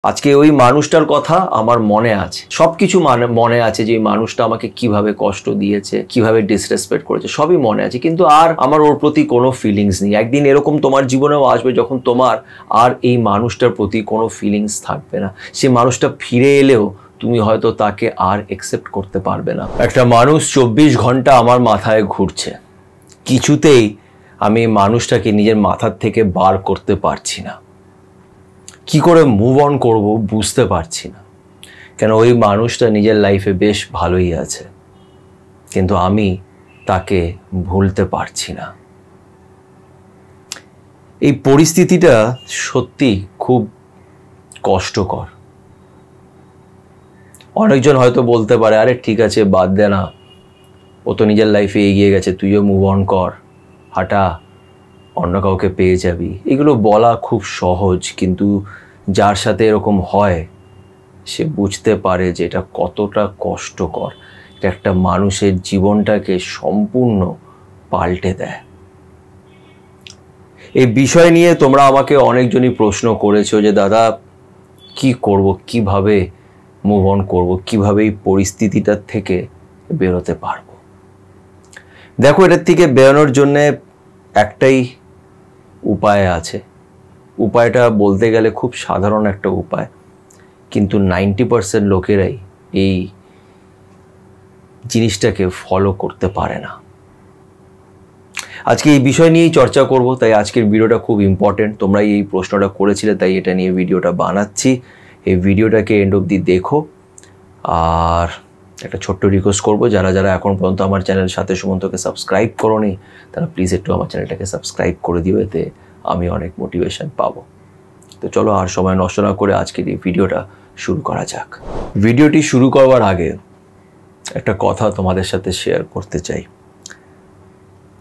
আজকে ওই মানুষটার কথা আমার মনে আছে, সবকিছু মনে আছে যে মানুষটা আমাকে কিভাবে কষ্ট দিয়েছে, কিভাবে ডিসরেসপেক্ট করেছে, সবই মনে আছে, কিন্তু আর আমার ওর প্রতি কোনো ফিলিংস নেই। একদিন এরকম তোমার জীবনেও আসবে যখন তোমার আর এই মানুষটার প্রতি কোনো ফিলিংস থাকবে না। সে মানুষটা ফিরে এলেও তুমি হয়তো তাকে আর অ্যাকসেপ্ট করতে পারবে না। একটা মানুষ 24 ঘন্টা আমার মাথায় ঘুরছে, কিছুতেই আমি মানুষটাকে নিজের মাথার থেকে বার করতে পারছি না। কি করে মুভ অন করব বুঝতে পারছি না, কেন ওই মানুষটা নিজের লাইফে বেশ ভালোই আছে, কিন্তু আমি তাকে ভুলতে পারছি না। এই পরিস্থিতিটা সত্যি খুব কষ্টকর। অনেকজন হয়তো বলতে পারে, আরে ঠিক আছে বাদ দে না, ও তো নিজের লাইফে এগিয়ে গেছে, তুইও মুভ অন কর, হাঁটা, অন্য কাউকে পেয়ে যাবি। এগুলো বলা খুব সহজ, কিন্তু যার সাথে এরকম হয় সে বুঝতে পারে যে এটা কতটা কষ্টকর। এটা একটা মানুষের জীবনটাকে সম্পূর্ণ পাল্টে দেয়। এই বিষয় নিয়ে তোমরা আমাকে অনেকজনই প্রশ্ন করেছো যে দাদা কি করব, কিভাবে মুভ অন করব, কিভাবে এই পরিস্থিতিটার থেকে বেরোতে পারবো। দেখো, এটার থেকে বেরোনোর জন্যে একটাই উপায় আছে। উপায়টা বলতে গেলে খুব সাধারণ একটা উপায়, কিন্তু 90% লোকেরাই এই জিনিসটাকে ফলো করতে পারে না। আজকে এই বিষয় নিয়েই চর্চা করব, তাই আজকের ভিডিওটা খুব ইম্পর্টেন্ট। তোমরা এই প্রশ্নটা করেছিলে, তাই এটা নিয়ে ভিডিওটা বানাচ্ছি। এই ভিডিওটাকে এন্ড অবধি দেখো। আর একটা ছোট্ট রিকোয়েস্ট করবো, যারা যারা এখন পর্যন্ত আমার চ্যানেল সাথে সুমন্তকে সাবস্ক্রাইব করোনি, তারা প্লিজ একটু আমার চ্যানেলটাকে সাবস্ক্রাইব করে দিও, এতে আমি অনেক মোটিভেশন পাবো। তো চলো আর সময় নষ্ট না করে আজকের এই ভিডিওটা শুরু করা যাক। ভিডিওটি শুরু করবার আগে একটা কথা তোমাদের সাথে শেয়ার করতে চাই।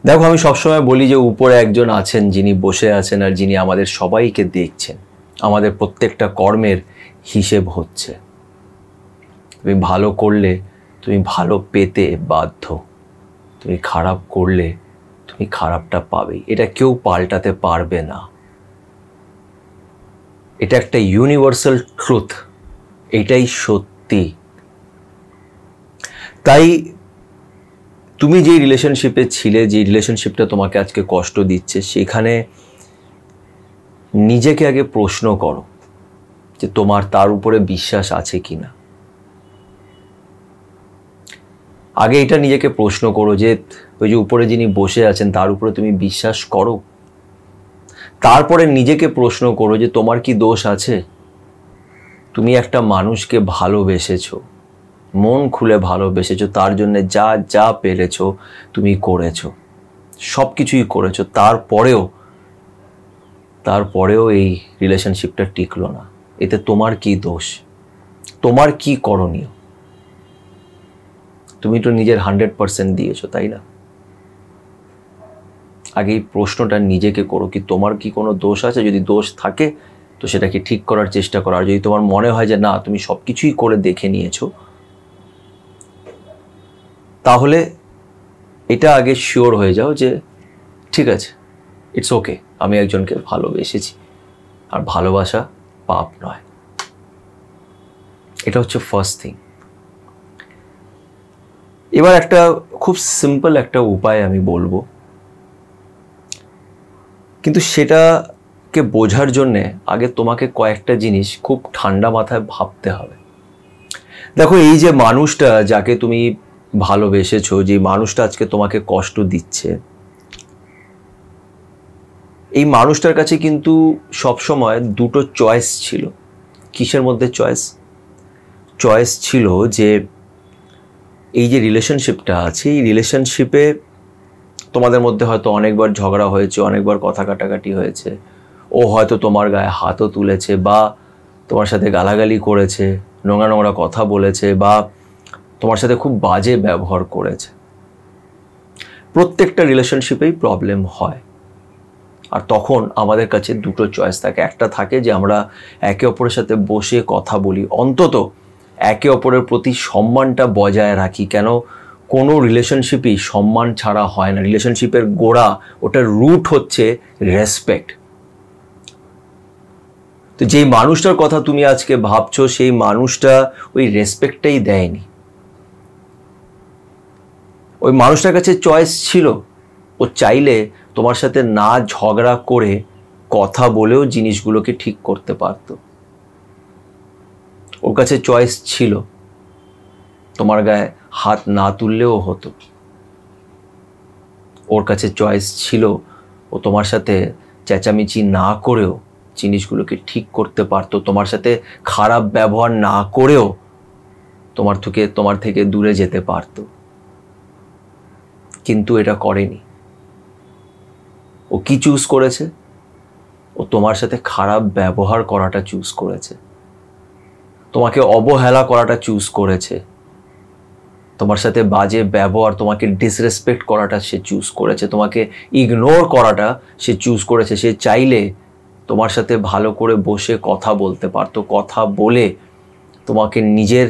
দেখো, আমি সবসময় বলি যে উপরে একজন আছেন যিনি বসে আছেন আর যিনি আমাদের সবাইকে দেখছেন। আমাদের প্রত্যেকটা কর্মের হিসেব হচ্ছে। তুমি ভালো করলে তুমি ভালো পেতে বাধ্য, তুমি খারাপ করলে তুমি খারাপটা পাবেই। এটা কেউ পাল্টাতে পারবে না। এটা একটা ইউনিভার্সাল ট্রুথ, এটাই সত্যি। তাই তুমি যে রিলেশনশিপে ছিলে, যে রিলেশনশিপটা তোমাকে আজকে কষ্ট দিচ্ছে, সেখানে নিজেকে আগে প্রশ্ন করো যে তোমার তার উপরে বিশ্বাস আছে কিনা। আগে এটা নিজেকে প্রশ্ন করো যে ওই যে উপরে যিনি বসে আছেন তার উপরে তুমি বিশ্বাস করো। তারপরে নিজেকে প্রশ্ন করো যে তোমার কি দোষ আছে। তুমি একটা মানুষকে ভালোবেসেছো, মন খুলে ভালোবেসেছো, তার জন্য যা যা পেরেছো তুমি করেছো, সব কিছুই করেছো, তারপরেও এই রিলেশনশিপটা টিকলো না। এতে তোমার কি দোষ, তোমার কি করণীয়? তুমি তো নিজের 100% দিয়েছো, তাই না? আগে এই প্রশ্নটা নিজেকে করো, কি তোমার কি কোনো দোষ আছে? যদি দোষ থাকে তো সেটাকে ঠিক করার চেষ্টা করো। আর যদি তোমার মনে হয় যে না, তুমি সব কিছুই করে দেখে নিয়েছো, তাহলে এটা আগে শিওর হয়ে যাও যে ঠিক আছে, ইটস ওকে, আমি একজনকে ভালোবেসেছি, আর ভালোবাসা পাপ নয়। এটা হচ্ছে ফার্স্ট থিং। এবার একটা খুব সিম্পল একটা উপায় আমি বলবো, কিন্তু সেটাকে বোঝার জন্যে আগে তোমাকে কয়েকটা জিনিস খুব ঠান্ডা মাথায় ভাবতে হবে। দেখো, এই যে মানুষটা যাকে তুমি ভালোবেসেছো, যে মানুষটা আজকে তোমাকে কষ্ট দিচ্ছে, এই মানুষটার কাছে কিন্তু সবসময় দুটো চয়েস ছিল। কিসের মধ্যে চয়েস ছিল যে এই যে রিলেশনশিপটা আছে, এই রিলেশনশিপে তোমাদের মধ্যে হয়তো অনেকবার ঝগড়া হয়েছে, অনেকবার কথা কাটাকাটি হয়েছে, ও হয়তো তোমার গায়ে হাতও তুলেছে, বা তোমার সাথে গালাগালি করেছে, নোংরা নোংরা কথা বলেছে, বা তোমার সাথে খুব বাজে ব্যবহার করেছে। প্রত্যেকটা রিলেশনশিপেই প্রবলেম হয়। আর তখন আমাদের কাছে দুটো চয়েস থাকে। একটা থাকে যে আমরা একে অপরের সাথে বসে কথা বলি, অন্তত একে অপরের প্রতি সম্মানটা বজায় রাখি। কেন, কোনো রিলেশনশিপই সম্মান ছাড়া হয় না। রিলেশনশিপের গোড়া, ওটার রুট হচ্ছে রেসপেক্ট। তো যেই মানুষটার কথা তুমি আজকে ভাবছো সেই মানুষটা ওই রেসপেক্টটাই দেয়নি। ওই মানুষটার কাছে চয়েস ছিল, ও চাইলে তোমার সাথে না ঝগড়া করে কথা বলেও জিনিসগুলোকে ঠিক করতে পারতো। ওর কাছে চয়েস ছিল, তোমার গায়ে হাত না তুললেও হতো। ওর কাছে চয়েস ছিল, ও তোমার সাথে চেঁচামেচি না করেও জিনিসগুলোকে ঠিক করতে পারতো। তোমার সাথে খারাপ ব্যবহার না করেও তোমার থেকে দূরে যেতে পারতো, কিন্তু এটা করেনি। ও কি চুজ করেছে? ও তোমার সাথে খারাপ ব্যবহার করাটা চুজ করেছে, তোমাকে অবহেলা করাটা চুজ করেছে, তোমার সাথে বাজে ব্যবহার, তোমাকে ডিসরেসপেক্ট করাটা সে চুজ করেছে, তোমাকে ইগনোর করাটা সে চুজ করেছে। সে চাইলে তোমার সাথে ভালো করে বসে কথা বলতে পারতো, কথা বলে তোমাকে নিজের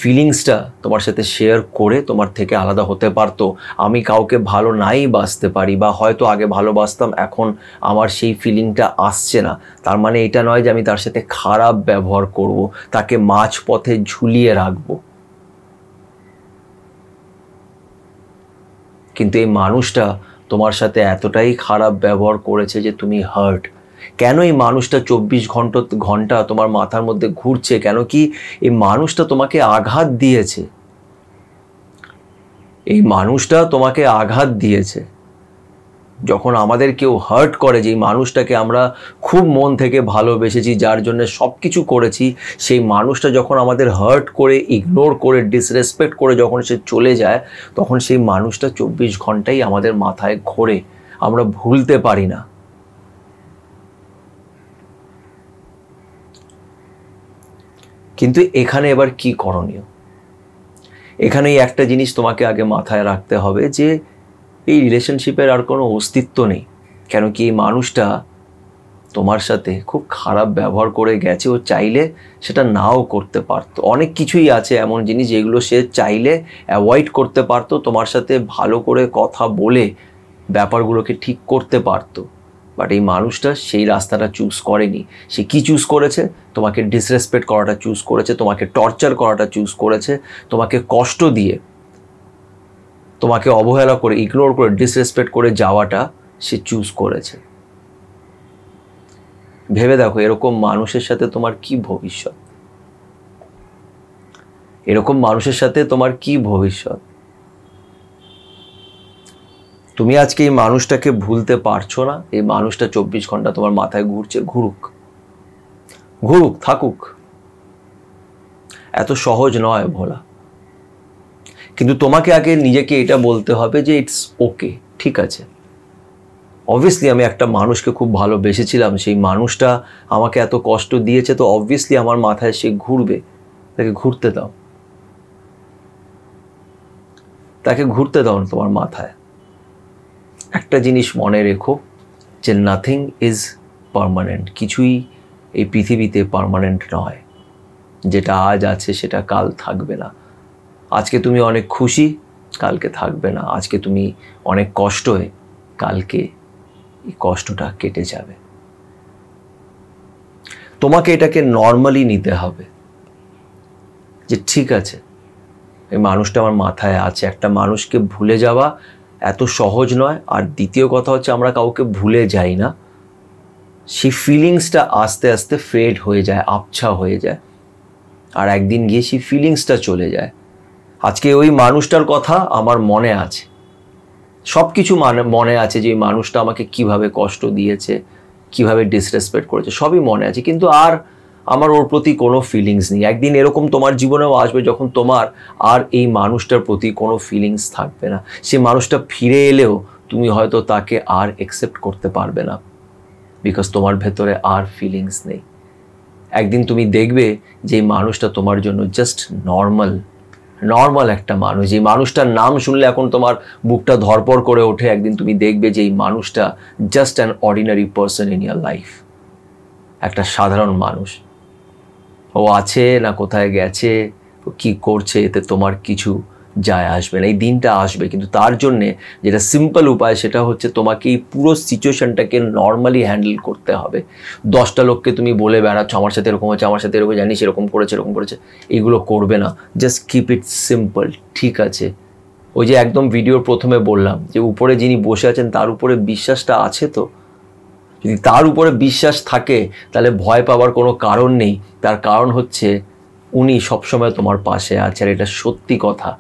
ফিলিংসটা তোমার সাথে শেয়ার করে তোমার থেকে আলাদা হতে পারতো। আমি কাউকে ভালো নাই বাসতে পারি, বা হয়তো আগে ভালোবাসতাম, এখন আমার সেই ফিলিংটা আসছে না, তার মানে এটা নয় যে আমি তার সাথে খারাপ ব্যবহার করব, তাকে মাঝপথে ঝুলিয়ে রাখবো। কিন্তু এই মানুষটা তোমার সাথে এতটাই খারাপ ব্যবহার করেছে যে তুমি হার্ট। কেন এই মানুষটা 24 ঘন্টা তোমার মাথার মধ্যে ঘুরছে? কেন কি এই মানুষটা তোমাকে আঘাত দিয়েছে? এই মানুষটা তোমাকে আঘাত দিয়েছে। যখন আমাদের কেউ হার্ট করে, যেই মানুষটাকে আমরা খুব মন থেকে ভালোবেসেছি, যার জন্য সব কিছু করেছি, সেই মানুষটা যখন আমাদের হার্ট করে, ইগনোর করে, ডিসরেসপেক্ট করে যখন সে চলে যায়, তখন সেই মানুষটা 24 ঘন্টাই আমাদের মাথায় ঘোরে, আমরা ভুলতে পারি না। কিন্তু এখানে এবার কি করণীয়? এখানে একটা জিনিস তোমাকে আগে মাথায় রাখতে হবে যে এই রিলেশনশিপের আর কোনো অস্তিত্ব নেই। কেন কি এই মানুষটা তোমার সাথে খুব খারাপ ব্যবহার করে গেছে, ও চাইলে সেটা নাও করতে পারতো। অনেক কিছুই আছে এমন জিনিস যেগুলো সে চাইলে অ্যাভয়েড করতে পারতো, তোমার সাথে ভালো করে কথা বলে ব্যাপারগুলোকে ঠিক করতে পারতো। বাট এই মানুষটা সেই রাস্তাটা চুজ করেনি। সে কি চুজ করেছে? তোমাকে ডিসরেসপেক্ট করাটা চুজ করেছে, তোমাকে টর্চার করাটা চুজ করেছে, তোমাকে কষ্ট দিয়ে, তোমাকে অবহেলা করে, ইগনোর করে, ডিসরেসপেক্ট করে যাওয়াটা সে চুজ করেছে। ভেবে দেখো, এরকম মানুষের সাথে তোমার কি ভবিষ্যৎ? এরকম মানুষের সাথে তোমার কি ভবিষ্যৎ? তুমি আজকে এই মানুষটাকে ভুলতে পারছো না। এই মানুষটা 24 ঘন্টা তোমার মাথায় ঘুরছে, ঘুরুক, থাকুক। এত সহজ নয় ভোলা। কিন্তু তোমাকে আগে নিজেকে এটা বলতে হবে যে ইটস ওকে, ঠিক আছে। অবভিয়াসলি আমি একটা মানুষকে খুব ভালোবেসেছিলাম, সেই মানুষটা আমাকে এত কষ্ট দিয়েছে, তো অবভিয়াসলি আমার মাথায় সে ঘুরবে। তাকে ঘুরতে দাও, তাকে ঘুরতে দাও না তোমার মাথায়। একটা জিনিস মনে রেখো যে নাথিং ইজ পার্মানেন্ট। কিছুই এই পৃথিবীতে পার্মানেন্ট নয়। যেটা আজ আছে সেটা কাল থাকবে না। আজকে তুমি অনেক খুশি, কালকে থাকবে না। আজকে তুমি অনেক কষ্টে, কালকে এই কষ্টটা কেটে যাবে। তোমাকে এটাকে নর্মালি নিতে হবে যে ঠিক আছে, এই মানুষটা আমার মাথায় আছে। একটা মানুষকে ভুলে যাওয়া এত সহজ নয়। আর দ্বিতীয় কথা হচ্ছে, আমরা কাউকে ভুলে যাই না, সেই ফিলিংসটা আস্তে আস্তে ফেড হয়ে যায়, আবছা হয়ে যায়, আর একদিন গিয়ে সেই ফিলিংসটা চলে যায়। আজকে ওই মানুষটার কথা আমার মনে আছে, সব কিছু মনে আছে, যে মানুষটা আমাকে কিভাবে কষ্ট দিয়েছে, কিভাবে ডিসরেসপেক্ট করেছে, সবই মনে আছে। কিন্তু আর আমার ওর প্রতি কোনো ফিলিংস নেই। একদিন এরকম তোমার জীবনেও আসবে যখন তোমার আর এই মানুষটার প্রতি কোনো ফিলিংস থাকবে না। সে মানুষটা ফিরে এলেও তুমি হয়তো তাকে আর অ্যাকসেপ্ট করতে পারবে না, বিকজ তোমার ভেতরে আর ফিলিংস নেই। একদিন তুমি দেখবে যে এই মানুষটা তোমার জন্য জাস্ট নর্মাল একটা মানুষ। এই মানুষটার নাম শুনলে এখন তোমার বুকটা ধরপড় করে ওঠে। একদিন তুমি দেখবে যে এই মানুষটা just an ordinary person in year life, একটা সাধারণ মানুষ। ও আছে না কোথায় গেছে, ও কি করছে, এতে তোমার কিছু যায় আসবে না, এই দিনটা আসবে, কিন্তু তার জন্যে যেটা সিম্পল উপায় সেটা হচ্ছে তোমাকে এই পুরো সিচুয়েশনটাকে নর্মালি হ্যান্ডেল করতে হবে। 10টা লোককে তুমি বলে বেড়াচ্ছ আমার সাথে এরকম হচ্ছে, আমার সাথে এরকম, জানিস এরকম করেছে, এইগুলো করবে না। জাস্ট কিপ ইট সিম্পল, ঠিক আছে? ওই যে একদম ভিডিওর প্রথমে বললাম যে উপরে যিনি বসে আছেন তার উপরে বিশ্বাসটা আছে তো? যদি তার উপরে বিশ্বাস থাকে তাহলে ভয় পাওয়ার কোনো কারণ নেই। তার কারণ হচ্ছে উনি সবসময় তোমার পাশে আছে, আর এটা সত্যি কথা।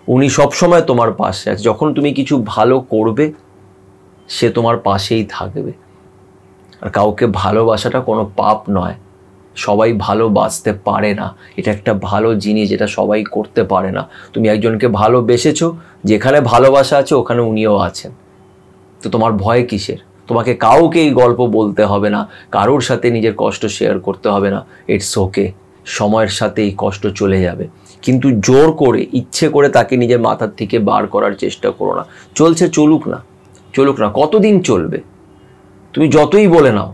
উনি সবসময় তোমার পাশে আছে। যখন তুমি কিছু ভালো করবে সে তোমার পাশেই থাকবে। আর কাউকে ভালোবাসাটা কোনো পাপ নয়, সবাই ভালোবাসতে পারে না, এটা একটা ভালো জিনিস, যেটা সবাই করতে পারে না। তুমি একজনকে ভালোবেসেছো, যেখানে ভালোবাসা আছে ওখানে উনিও আছেন, তো তোমার ভয় কিসের? তোমাকে কাউকে এই গল্প বলতে হবে না, কারোর সাথে নিজের কষ্ট শেয়ার করতে হবে না। ইটস ওকে, সময়ের সাথে এই কষ্ট চলে যাবে, কিন্তু জোর করে ইচ্ছে করে তাকে নিজের মাথার থেকে বার করার চেষ্টা করো না। চলছে চলুক না, কতদিন চলবে? তুমি যতই বলে নাও,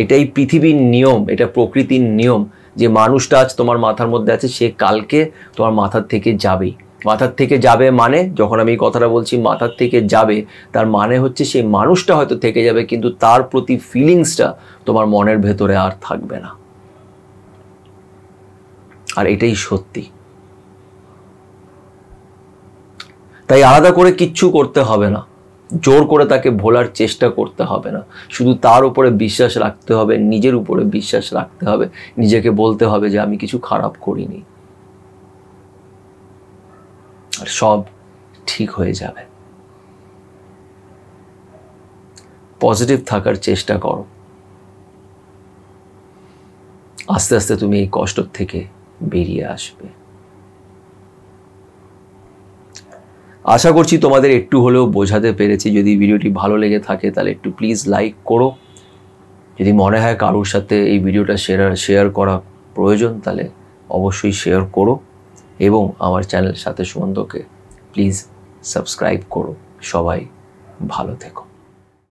এটাই পৃথিবীর নিয়ম, এটা প্রকৃতির নিয়ম, যে মানুষটা আজ তোমার মাথার মধ্যে আছে সে কালকে তোমার মাথার থেকে যাবেই। মাথার থেকে যাবে মানে, যখন আমি এই কথাটা বলছি মাথার থেকে যাবে, তার মানে হচ্ছে সেই মানুষটা হয়তো থেকে যাবে, কিন্তু তার প্রতি ফিলিংসটা তোমার মনের ভেতরে আর থাকবে না। আর এটাই সত্যি। তাই আলাদা করে কিচ্ছু করতে হবে না, জোর করে তাকে ভোলার চেষ্টা করতে হবে না। শুধু তার উপরে বিশ্বাস রাখতে হবে, নিজের উপরে বিশ্বাস রাখতে হবে, নিজেকে বলতে হবে যে আমি কিছু খারাপ করিনি, আর সব ঠিক হয়ে যাবে। পজিটিভ থাকার চেষ্টা করো, আস্তে আস্তে তুমি এই কষ্ট থেকে বেরিয়ে আসবে। আশা করছি তোমাদের একটু হলেও বোঝাতে পেরেছি। যদি ভিডিওটি ভালো লেগে থাকে তাহলে একটু প্লিজ লাইক করো। যদি মনে হয় কারোর সাথে এই ভিডিওটা শেয়ার করা প্রয়োজন তাহলে অবশ্যই শেয়ার করো, এবং আমার চ্যানেল সাথে সুমন্তকে প্লিজ সাবস্ক্রাইব করো। সবাই ভালো থেকো।